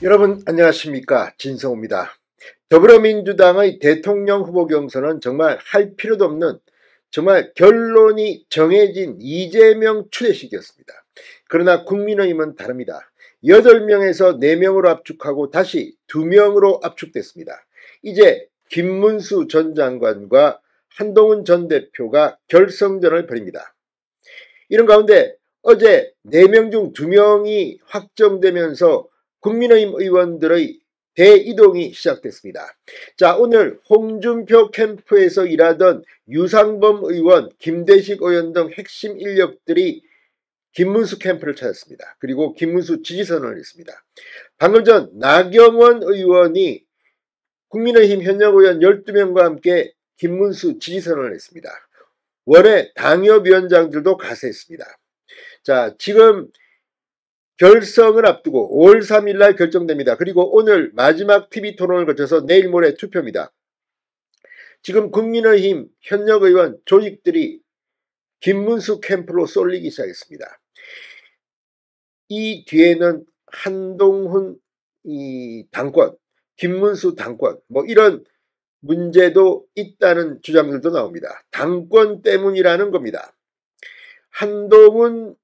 여러분 안녕하십니까, 진성호입니다. 더불어민주당의 대통령 후보 경선은 정말 할 필요도 없는, 정말 결론이 정해진 이재명 추대식이었습니다. 그러나 국민의힘은 다릅니다. 8명에서 4명으로 압축하고 다시 2명으로 압축됐습니다. 이제 김문수 전 장관과 한동훈 전 대표가 결성전을 벌입니다. 이런 가운데 어제 4명 중 2명이 확정되면서 국민의힘 의원들의 대이동이 시작됐습니다. 자, 오늘 홍준표 캠프에서 일하던 유상범 의원, 김대식 의원 등 핵심 인력들이 김문수 캠프를 찾았습니다. 그리고 김문수 지지선언을 했습니다. 방금 전 나경원 의원이 국민의힘 현역 의원 12명과 함께 김문수 지지선언을 했습니다. 원외 당협위원장들도 가세했습니다. 자, 지금 결성을 앞두고 5월 3일 날 결정됩니다. 그리고 오늘 마지막 TV 토론을 거쳐서 내일 모레 투표입니다. 지금 국민의힘 현역 의원 조직들이 김문수 캠프로 쏠리기 시작했습니다. 이 뒤에는 한동훈 당권, 김문수 당권, 이런 문제도 있다는 주장들도 나옵니다. 당권 때문이라는 겁니다. 한동훈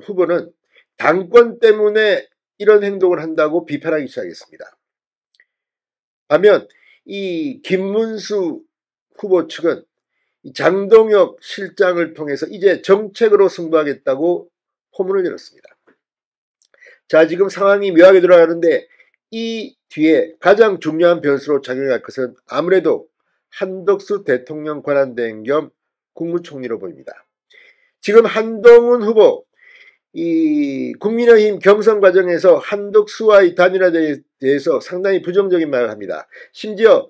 후보는 당권 때문에 이런 행동을 한다고 비판하기 시작했습니다. 반면 이 김문수 후보 측은 장동혁 실장을 통해서 이제 정책으로 승부하겠다고 포문을 열었습니다. 자, 지금 상황이 묘하게 돌아가는데 이 뒤에 가장 중요한 변수로 작용할 것은 아무래도 한덕수 대통령 권한대행 겸 국무총리로 보입니다. 지금 한동훈 후보, 이 국민의힘 경선 과정에서 한덕수와의 단일화에 대해서 상당히 부정적인 말을 합니다. 심지어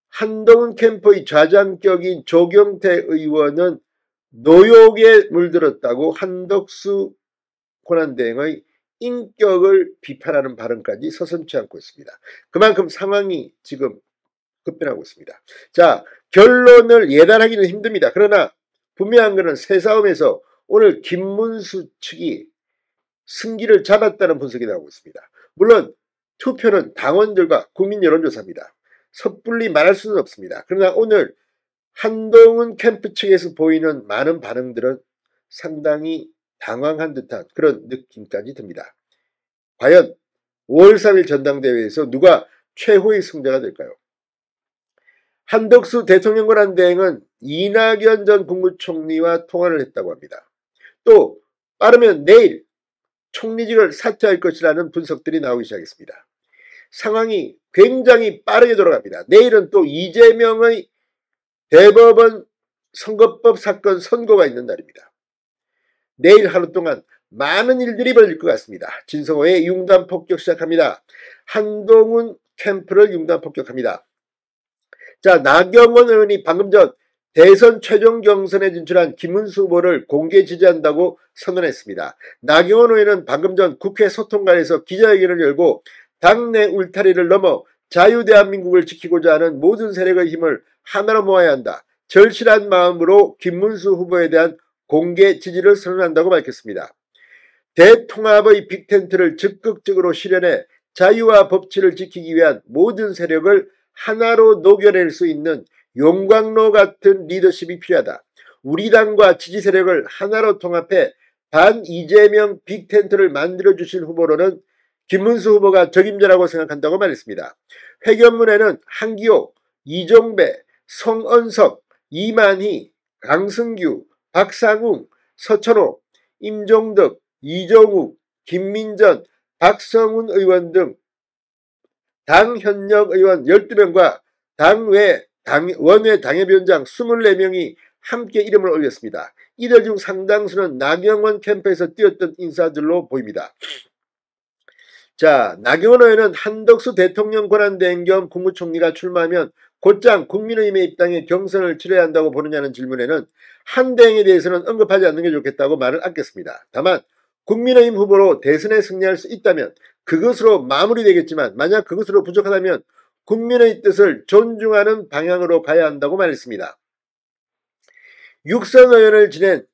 한동훈 캠프의 좌장격인 조경태 의원은 노욕에 물들었다고 한덕수 권한대행의 인격을 비판하는 발언까지 서슴지 않고 있습니다. 그만큼 상황이 지금 급변하고 있습니다. 자, 결론을 예단하기는 힘듭니다. 그러나 분명한 것은 새 싸움에서 오늘 김문수 측이 승기를 잡았다는 분석이 나오고 있습니다. 물론 투표는 당원들과 국민 여론조사입니다. 섣불리 말할 수는 없습니다. 그러나 오늘 한동훈 캠프 측에서 보이는 많은 반응들은 상당히 당황한 듯한 그런 느낌까지 듭니다. 과연 5월 3일 전당대회에서 누가 최후의 승자가 될까요? 한덕수 대통령 권한대행은 이낙연 전 국무총리와 통화를 했다고 합니다. 또 빠르면 내일 총리직을 사퇴할 것이라는 분석들이 나오기 시작했습니다. 상황이 굉장히 빠르게 돌아갑니다. 내일은 또 이재명의 대법원 선거법 사건 선고가 있는 날입니다. 내일 하루 동안 많은 일들이 벌어질 것 같습니다. 진성호의 융단 폭격 시작합니다. 한동훈 캠프를 융단 폭격합니다. 자, 나경원 의원이 방금 전 대선 최종 경선에 진출한 김문수 후보를 공개 지지한다고 선언했습니다. 나경원 의원은 방금 전 국회 소통관에서 기자회견을 열고 당내 울타리를 넘어 자유대한민국을 지키고자 하는 모든 세력의 힘을 하나로 모아야 한다. 절실한 마음으로 김문수 후보에 대한 공개 지지를 선언한다고 밝혔습니다. 대통합의 빅텐트를 적극적으로 실현해 자유와 법치를 지키기 위한 모든 세력을 하나로 녹여낼 수 있는 용광로 같은 리더십이 필요하다. 우리 당과 지지 세력을 하나로 통합해 반 이재명 빅텐트를 만들어주신 후보로는 김문수 후보가 적임자라고 생각한다고 말했습니다. 회견문에는 한기호, 이종배, 성언석, 이만희, 강승규, 박상웅, 서천호, 임종덕, 이종욱, 김민전, 박성훈 의원 등 당 현역 의원 12명과 원외 당협위원장 24명이 함께 이름을 올렸습니다. 이들 중 상당수는 나경원 캠프에서 뛰었던 인사들로 보입니다. 자, 나경원 의원은 한덕수 대통령 권한대행 겸 국무총리가 출마하면 곧장 국민의힘에 입당해 경선을 치러야 한다고 보느냐는 질문에는 한 대행에 대해서는 언급하지 않는 게 좋겠다고 말을 아꼈습니다. 다만 국민의힘 후보로 대선에 승리할 수 있다면 그것으로 마무리되겠지만 만약 그것으로 부족하다면 국민의 뜻을 존중하는 방향으로 가야 한다고 말했습니다. 육선 의원을 지낸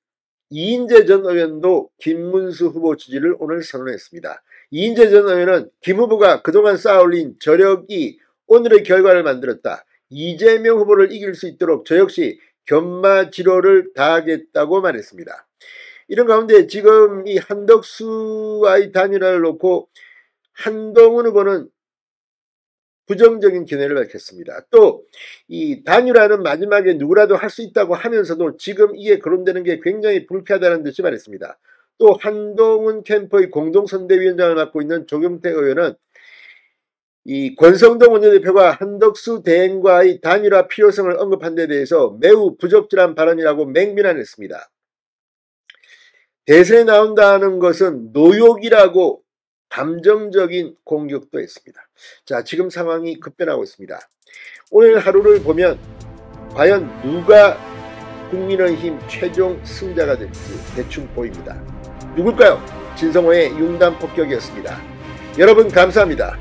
이인재 전 의원도 김문수 후보 지지를 오늘 선언했습니다. 이인재 전 의원은 김 후보가 그동안 쌓아올린 저력이 오늘의 결과를 만들었다. 이재명 후보를 이길 수 있도록 저 역시 견마지로를 다하겠다고 말했습니다. 이런 가운데 지금 이 한덕수와의 단일화를 놓고 한동훈 후보는 부정적인 견해를 밝혔습니다. 또 이 단일화는 마지막에 누구라도 할 수 있다고 하면서도 지금 이게 거론되는 게 굉장히 불쾌하다는 듯이 말했습니다. 또 한동훈 캠프의 공동선대위원장을 맡고 있는 조경태 의원은 이 권성동 원내대표가 한덕수 대행과의 단일화 필요성을 언급한 데 대해서 매우 부적절한 발언이라고 맹비난했습니다. 대선에 나온다는 것은 노욕이라고 감정적인 공격도 했습니다. 자, 지금 상황이 급변하고 있습니다. 오늘 하루를 보면 과연 누가 국민의힘 최종 승자가 될지 대충 보입니다. 누굴까요? 진성호의 융단 폭격이었습니다. 여러분 감사합니다.